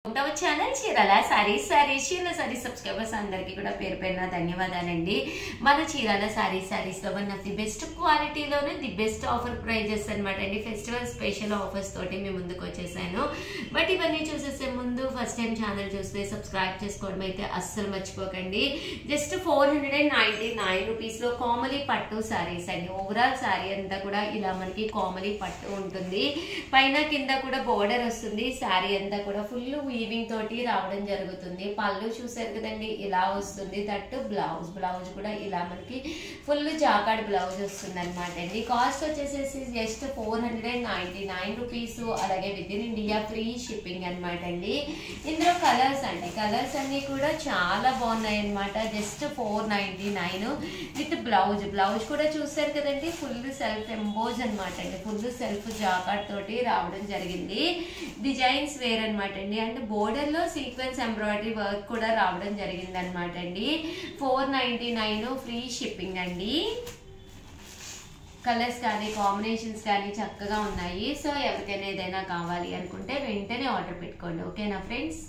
ఉంటవ channel Chirala sarees Chirala sarees subscribers అందరికీ కూడా పేరు పేరున ధన్యవాదాలండి. మన చీరాల సారీస్ లో వన్ ఆఫ్ ది బెస్ట్ క్వాలిటీలోనే ది బెస్ట్ ఆఫర్ ప్రైజెస్ అనమాట అండి. ఫెస్టివల్ స్పెషల్ ఆఫర్స్ తోటి మీ ముందుకు వచ్చేసాను. బట్ ఇవన్నీ చూసేసే ముందు ఫస్ట్ టైం ఛానల్ చూస్తే సబ్స్క్రైబ్ చేసుకోవడం అయితే అస్సలు మర్చిపోకండి. జస్ట్ 499 రూపీస్ లో కోమలి పట్టు సారీస్ అండి. ఓవరాల్ సారీ అంతా కూడా ఇలా మనకి కోమలి పట్టు ఉంటుంది. పైన కింద కూడా బోర్డర్ వస్తుంది. సారీ అంతా కూడా ఫుల్ వీవింగ్ తోటి రావడం జరుగుతుంది. పళ్ళు చూసారు కదండి, ఇలా వస్తుంది. దట్టు బ్లౌజ్ కూడా ఇలా మనకి ఫుల్ జాకాడ్ బ్లౌజ్ వస్తుంది అనమాట అండి. కాస్ట్ వచ్చేసేసి జస్ట్ 499 రూపీస్. అలాగే with in India free shipping అనమాట అండి. ఇందులో కలర్స్ అండి, కలర్స్ అన్ని కూడా చాలా బాగున్నాయి అనమాట. జస్ట్ 499 విత్ బ్లౌజ్ కూడా చూసారు కదండి, ఫుల్ సెల్ఫ్ ఎంబోజ్ అనమాట అండి. ఫుల్ సెల్ఫ్ జాకాడ్ తోటి రావడం జరిగింది. డిజైన్స్ వేర్ అనమాట అండి. అండ్ బోర్డర్ లో సీక్వెన్స్ ఎంబ్రాయిడరీ వర్క్ కూడా రావడం జరిగింది అనమాట అండి. 499 ఫ్రీ షిప్పింగ్ అండి. కలర్స్ కానీ కాంబినేషన్స్ కానీ చక్కగా ఉన్నాయి. సో ఎవరికైనా ఏదైనా కావాలి అనుకుంటే వెంటనే ఆర్డర్ పెట్టుకోండి. ఓకేనా ఫ్రెండ్స్?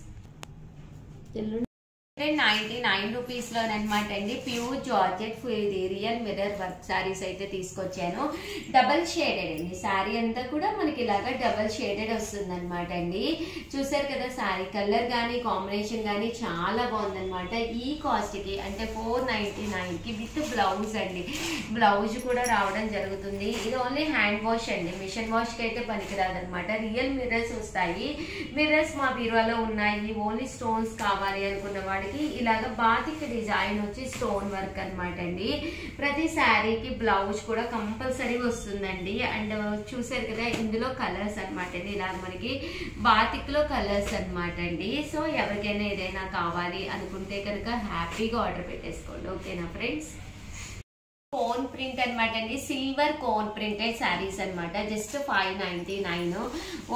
99 రూపీస్ లోనమాట అండి. Pure georgette real mirror work saris అయితే తీసుకొచ్చాను. డబల్ షేడెడ్ అండి. సారీ అంతా కూడా మనకి ఇలాగా డబల్ షేడెడ్ వస్తుంది అనమాట అండి. చూసారు కదా, సారీ కలర్ కానీ కాంబినేషన్ కానీ చాలా బాగుందనమాట. ఈ కాస్ట్ కి అంటే 499 కి విత్ బ్లౌజ్ అండి. బ్లౌజ్ కూడా రావడం జరుగుతుంది. ఇది ఓన్లీ హ్యాండ్ వాష్ అండి, మిషన్ వాష్ కి అయితే పనికిరాదనమాట. రియల్ మిర్రర్స్ వస్తాయి. మిర్రర్స్ మా బీరువాలో ఉన్నాయి. ఓన్లీ స్టోన్స్ కావాలి అనుకున్న వాడికి ఇలాగా బాతిక్ డిజైన్ వచ్చి స్టోన్ వర్క్ అనమాట అండి. ప్రతి శారీకి బ్లౌజ్ కూడా కంపల్సరీ వస్తుందండి. అండ్ చూసారు కదా, ఇందులో కలర్స్ అనమాట అండి. ఇలా మనకి బాతిక్ లో కలర్స్ అనమాట అండి. సో ఎవరికైనా ఏదైనా కావాలి అనుకుంటే కనుక హ్యాపీగా ఆర్డర్ పెట్టేసుకోండి. ఓకేనా ఫ్రెండ్స్? కోన్ ప్రింట్ అనమాట అండి. సిల్వర్ కోన్ ప్రింటెడ్ శారీస్ అనమాట. జస్ట్ 599.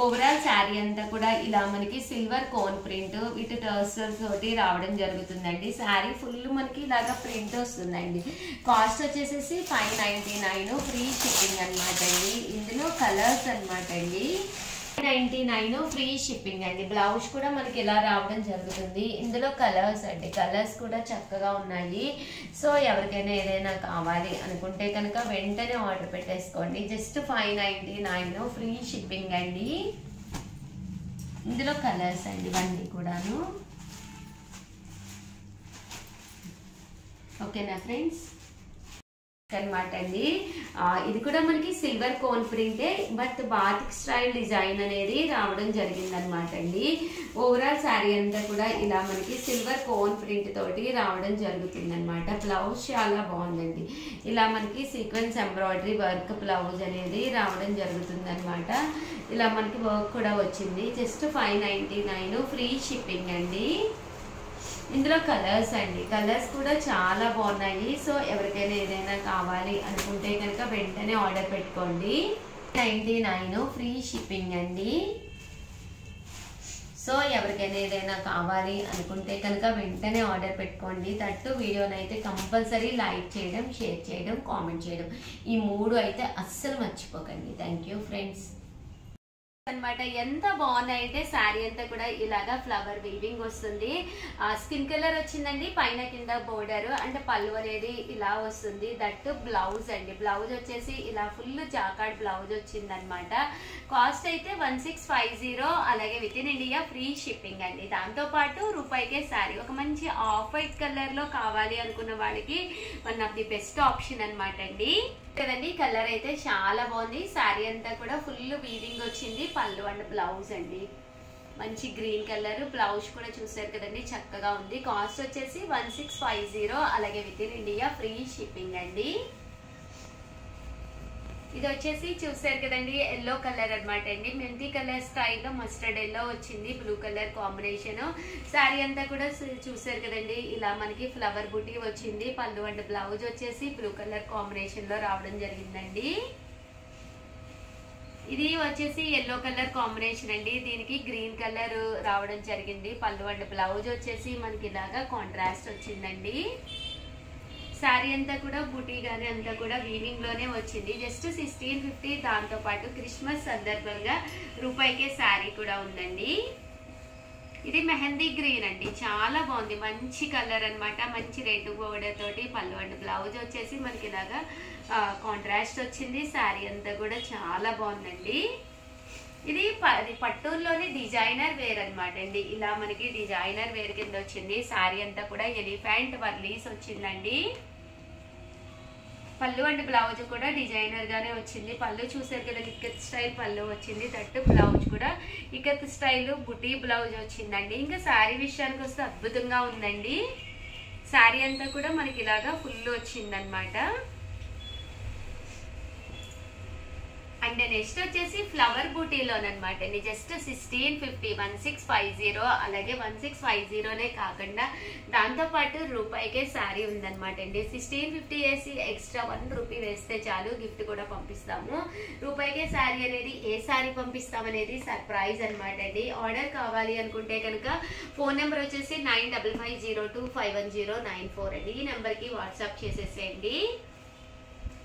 ఓవరాల్ శారీ అంతా కూడా ఇలా మనకి సిల్వర్ కోన్ ప్రింట్ విత్ టర్సల్స్ తోటి రావడం జరుగుతుందండి. శారీ ఫుల్ మనకి ఇలాగా ప్రింట్ వస్తుందండి. కాస్ట్ వచ్చేసేసి 599 ఫ్రీ షిప్పింగ్ అనమాట అండి. ఇందులో కలర్స్ అనమాట అండి. 99 ఫ్రీ షిప్పింగ్ అండి. బ్లౌజ్ కూడా మనకి ఇలా రావడం జరుగుతుంది. ఇందులో కలర్స్ అండి, కలర్స్ కూడా చక్కగా ఉన్నాయి. సో ఎవరికైనా ఏదైనా కావాలి అనుకుంటే కనుక వెంటనే ఆర్డర్ పెట్టేసుకోండి. జస్ట్ 599 ఫ్రీ షిప్పింగ్ అండి. ఇందులో కలర్స్ అండి ఇవన్నీ కూడాను. ఓకేనా ఫ్రెండ్స్? అనమాట అండి. ఇది కూడా మనకి సిల్వర్ కోన్ ప్రింటే, బట్ బాతిక్ స్టైల్ డిజైన్ అనేది రావడం జరిగింది అనమాట అండి. ఓవరాల్ శారీ అంతా కూడా ఇలా మనకి సిల్వర్ కోన్ ప్రింట్ తోటి రావడం జరుగుతుంది అనమాట. బ్లౌజ్ చాలా బాగుందండి. ఇలా మనకి సీక్వెన్స్ ఎంబ్రాయిడరీ వర్క్ బ్లౌజ్ అనేది రావడం జరుగుతుంది అనమాట. ఇలా మనకి వర్క్ కూడా వచ్చింది. జస్ట్ 599 ఫ్రీ షిప్పింగ్ అండి. ఇందులో కలర్స్ అండి, కలర్స్ కూడా చాలా బాగున్నాయి. సో ఎవరికైనా ఏదైనా కావాలి అనుకుంటే కనుక వెంటనే ఆర్డర్ పెట్టుకోండి. 99 ఫ్రీ షిప్పింగ్ అండి. సో ఎవరికైనా ఏదైనా కావాలి అనుకుంటే కనుక వెంటనే ఆర్డర్ పెట్టుకోండి. తట్టు వీడియోని అయితే కంపల్సరీ లైక్ చేయడం, షేర్ చేయడం, కామెంట్ చేయడం, ఈ 3 అయితే అస్సలు మర్చిపోకండి. థ్యాంక్ యూ ఫ్రెండ్స్ అనమాట. ఎంత బాగున్నాయంటే శారీ అంతా కూడా ఇలాగా ఫ్లవర్ వీవింగ్ వస్తుంది. స్కిన్ కలర్ వచ్చిందండి. పైన కింద బోర్డర్ అంటే పళ్ళు అనేది ఇలా వస్తుంది. దట్ బ్లౌజ్ అండి. బ్లౌజ్ వచ్చేసి ఇలా ఫుల్ జాకాడ్ బ్లౌజ్ వచ్చింది అనమాట. కాస్ట్ అయితే 1650. అలాగే with in India free shipping అండి. దాంతో పాటు రూపాయికే శారీ. ఒక మంచి ఆఫ్ వైట్ కలర్ లో కావాలి అనుకున్న వాళ్ళకి one of the best option అనమాట అండి. కదండి, కలర్ అయితే చాలా బాగుంది. శారీ అంతా కూడా ఫుల్ వీవింగ్ వచ్చింది. పళ్ళు అండ్ బ్లౌజ్ అండి మంచి గ్రీన్ కలర్. బ్లౌజ్ కూడా చూసారు కదండి, చక్కగా ఉంది. కాస్ట్ వచ్చేసి 1650. అలాగే with in India free shipping అండి. ఇది వచ్చేసి చూసారు కదండి, ఎల్లో కలర్ అనమాట అండి. మెంతి కలర్ స్టైల్లో మస్టర్డ్ ఎల్లో వచ్చింది. Blue colour combination. శారీ అంతా కూడా చూసారు కదండి, ఇలా మనకి ఫ్లవర్ బుటీ వచ్చింది. పళ్ళు అండ్ బ్లౌజ్ వచ్చేసి బ్లూ కలర్ కాంబినేషన్ లో రావడం జరిగిందండి. ఇది వచ్చేసి ఎల్లో కలర్ కాంబినేషన్ అండి. దీనికి గ్రీన్ కలర్ రావడం జరిగింది. పళ్ళు అండ్ బ్లౌజ్ వచ్చేసి మనకి ఇలాగా కాంట్రాస్ట్ వచ్చిందండి. శారీ అంతా కూడా బుటీ గానీ అంతా కూడా వీవింగ్ లోనే వచ్చింది. జస్ట్ 1650. దాంతో పాటు క్రిస్మస్ సందర్భంగా రూపాయికే శారీ కూడా ఉందండి. ఇది మెహందీ గ్రీన్ అండి, చాలా బాగుంది, మంచి కలర్ అన్నమాట. మంచి రెడ్ బోర్డర్ తోటి పళ్ళు అండ్ బ్లౌజ్ వచ్చేసి మనకి ఇలాగా కాంట్రాస్ట్ వచ్చింది. శారీ అంతా కూడా చాలా బాగుందండి. ఇది పట్టూరులోని డిజైనర్ వేర్ అనమాట అండి. ఇలా మనకి డిజైనర్ వేర్ కింద వచ్చింది. శారీ అంతా కూడా ఎలిఫెంట్ వర్లీస్ వచ్చిందండి. పళ్ళు అండ్ బ్లౌజ్ కూడా డిజైనర్ గానే వచ్చింది. పళ్ళు చూసారు కదా, ఇక్కత్ స్టైల్ పళ్ళు వచ్చింది. దట్టు బ్లౌజ్ కూడా ఇక్కత్ స్టైల్ బుటీ బ్లౌజ్ వచ్చిందండి. ఇంకా శారీ విషయానికి వస్తే అద్భుతంగా ఉందండి. శారీ అంతా కూడా మనకి ఇలాగా ఫుల్ వచ్చింది అనమాట. అండ్ నెక్స్ట్ వచ్చేసి ఫ్లవర్ బూటీలోనమాట అండి. జస్ట్ 1650 1650, అలాగే 1650నే కాకుండా దాంతోపాటు రూపాయికే శారీ ఉందన్నమాట అండి. 1650 వేసి ఎక్స్ట్రా 1 రూపీ వేస్తే చాలు, గిఫ్ట్ కూడా పంపిస్తాము. రూపాయికే శారీ అనేది ఏ శారీ పంపిస్తామనేది సర్ప్రైజ్ అనమాట అండి. ఆర్డర్ కావాలి అనుకుంటే కనుక ఫోన్ నెంబర్ వచ్చేసి 9550251094 అండి. ఈ నెంబర్కి వాట్సాప్ చేసేసేయండి.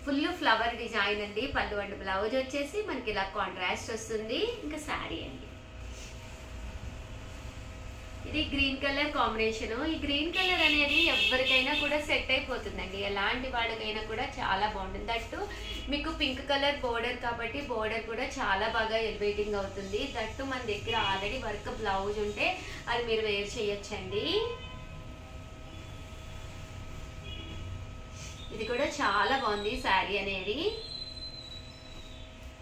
ఫుల్ ఫ్లవర్ డిజైన్ అండి. పళ్ళు అండ్ బ్లౌజ్ వచ్చేసి మనకి ఇలా కాంట్రాస్ట్ వస్తుంది. ఇంకా శారీ అండి. ఇది గ్రీన్ కలర్ కాంబినేషన్. ఈ గ్రీన్ కలర్ అనేది ఎవరికైనా కూడా సెట్ అయిపోతుందండి. ఎలాంటి వాళ్ళకైనా కూడా చాలా బాగుంటుంది. దట్టు మీకు పింక్ కలర్ బోర్డర్ కాబట్టి బోర్డర్ కూడా చాలా బాగా ఎలివేటింగ్ అవుతుంది. దట్టు మన దగ్గర ఆల్రెడీ వర్క్ బ్లౌజ్ ఉంటే అది మీరు వేర్ చేయొచ్చండి. ఇది కూడా చాలా బాగుంది శారీ అనేది.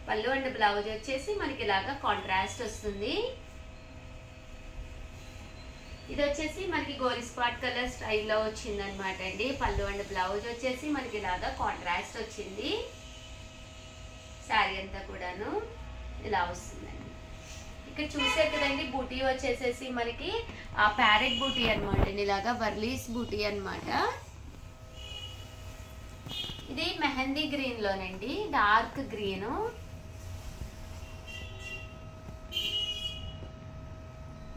పళ్ళు అండ్ బ్లౌజ్ వచ్చేసి మనకి ఇలాగా కాంట్రాస్ట్ వస్తుంది. ఇది వచ్చేసి మనకి గోరి స్పాట్ కలర్ స్టైల్లో వచ్చింది అనమాట అండి. పళ్ళు అండ్ బ్లౌజ్ వచ్చేసి మనకి ఇలాగా కాంట్రాస్ట్ వచ్చింది. శారీ అంతా కూడాను ఇలా వస్తుందండి. ఇక్కడ చూసారు కదండి, బూటీ వచ్చేసేసి మనకి ఆ ప్యారెట్ బూటీ అనమాట అండి. ఇలాగా వర్లీస్ బూటీ అనమాట. ఇది మెహందీ గ్రీన్ లోనండి, dark green.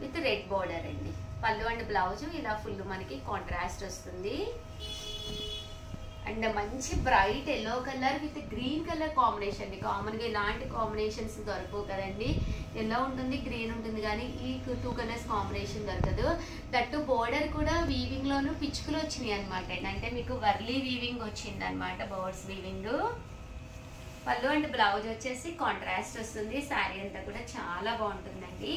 With red border అండి. పళ్ళు అండ్ బ్లౌజ్ ఇలా ఫుల్ మనకి కాంట్రాస్ట్ వస్తుంది. అండ్ మంచి bright yellow colour with green colour combination అండి. కామన్ గా ఇలాంటి కాంబినేషన్స్ దొరకవు కదండి. ఎల్లో ఉంటుంది, గ్రీన్ ఉంటుంది, కానీ ఈ 2 కలర్స్ కాంబినేషన్ దొరకదు. దట్టు బోర్డర్ కూడా వీవింగ్ లోను పిచ్చుకలు వచ్చినాయి అనమాట అండి. అంటే మీకు వర్లీ వీవింగ్ వచ్చింది అనమాట, బర్డ్స్ వీవింగ్. పళ్ళు అండ్ బ్లౌజ్ వచ్చేసి కాంట్రాస్ట్ వస్తుంది. శారీ అంతా కూడా చాలా బాగుంటుందండి.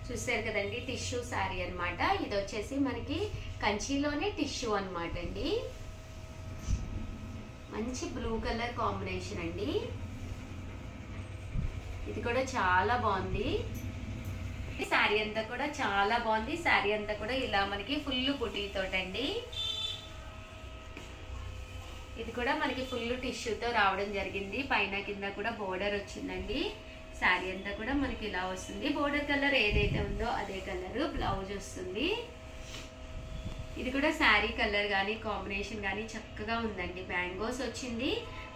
చూసారు కదండి, టిష్యూ శారీ అనమాట. ఇది వచ్చేసి మనకి కంచిలోనే టిష్యూ అనమాట అండి. మంచి బ్లూ కలర్ కాంబినేషన్ అండి. ఇది కూడా చాలా బాగుంది. శారీ అంతా కూడా చాలా బాగుంది. శారీ అంతా కూడా ఇలా మనకి ఫుల్ బుటీతోటండి. ఇది కూడా మనకి ఫుల్ టిష్యూతో రావడం జరిగింది. పైన కింద కూడా బోర్డర్ వచ్చిందండి. శారీ అంతా కూడా మనకి ఇలా వస్తుంది. బోర్డర్ కలర్ ఏదైతే ఉందో అదే కలర్ బ్లౌజ్ వస్తుంది. ఇది కూడా శారీ కలర్ కానీ కాంబినేషన్ కానీ చక్కగా ఉందండి. మ్యాంగోస్ వచ్చింది.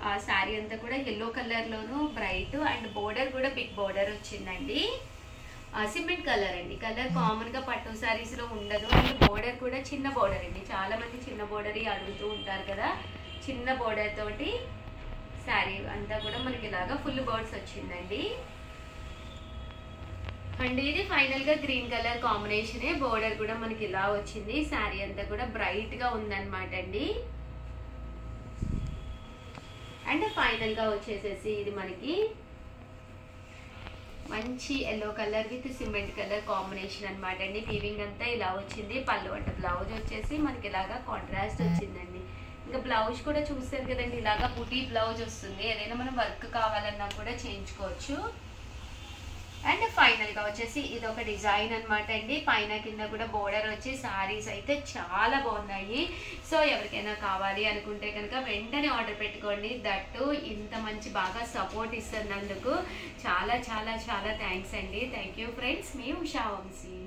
ఆ శారీ అంతా కూడా yellow colour loan bright and border కూడా బిగ్ బోర్డర్ వచ్చిందండి. సిమెంట్ కలర్ అండి. కలర్ కామన్ గా పట్టు శారీస్ లో ఉండదు. అండ్ బోర్డర్ కూడా చిన్న బోర్డర్ అండి. చాలా మంది చిన్న బోర్డర్ అడుగుతూ ఉంటారు కదా. చిన్న బోర్డర్ తోటి శారీ అంతా కూడా మనకి ఇలాగా ఫుల్ బర్డ్స్ వచ్చిందండి. అండ్ ఇది ఫైనల్ గా గ్రీన్ కలర్ కాంబినేషన్. బోర్డర్ కూడా మనకి ఇలా వచ్చింది. శారీ అంతా కూడా బ్రైట్ గా ఉందన్నమాట అండి. అండ్ ఫైనల్ గా వచ్చేసేసి ఇది మనకి మంచి yellow colour with cement colour combination అనమాట అండి. వీవింగ్ అంతా ఇలా వచ్చింది. పళ్ళు అంటే బ్లౌజ్ వచ్చేసి మనకి ఇలాగా కాంట్రాస్ట్ వచ్చిందండి. ఇంకా బ్లౌజ్ కూడా చూసారు కదండి, ఇలాగా బుటీ బ్లౌజ్ వస్తుంది. ఏదైనా మనం వర్క్ కావాలన్నా కూడా చేయించుకోవచ్చు. అండ్ ఫైనల్ గా వచ్చేసి ఇది ఒక డిజైన్ అనమాట అండి. పైన కింద కూడా బోర్డర్ వచ్చి సారీస్ అయితే చాలా బాగున్నాయి. సో ఎవరికైనా కావాలి అనుకుంటే కనుక వెంటనే ఆర్డర్ పెట్టుకోండి. దట్టు ఇంత మంచి బాగా సపోర్ట్ ఇస్తున్నందుకు చాలా చాలా చాలా థ్యాంక్స్ అండి. Thank you friends. మీ ఉషా వంశీ.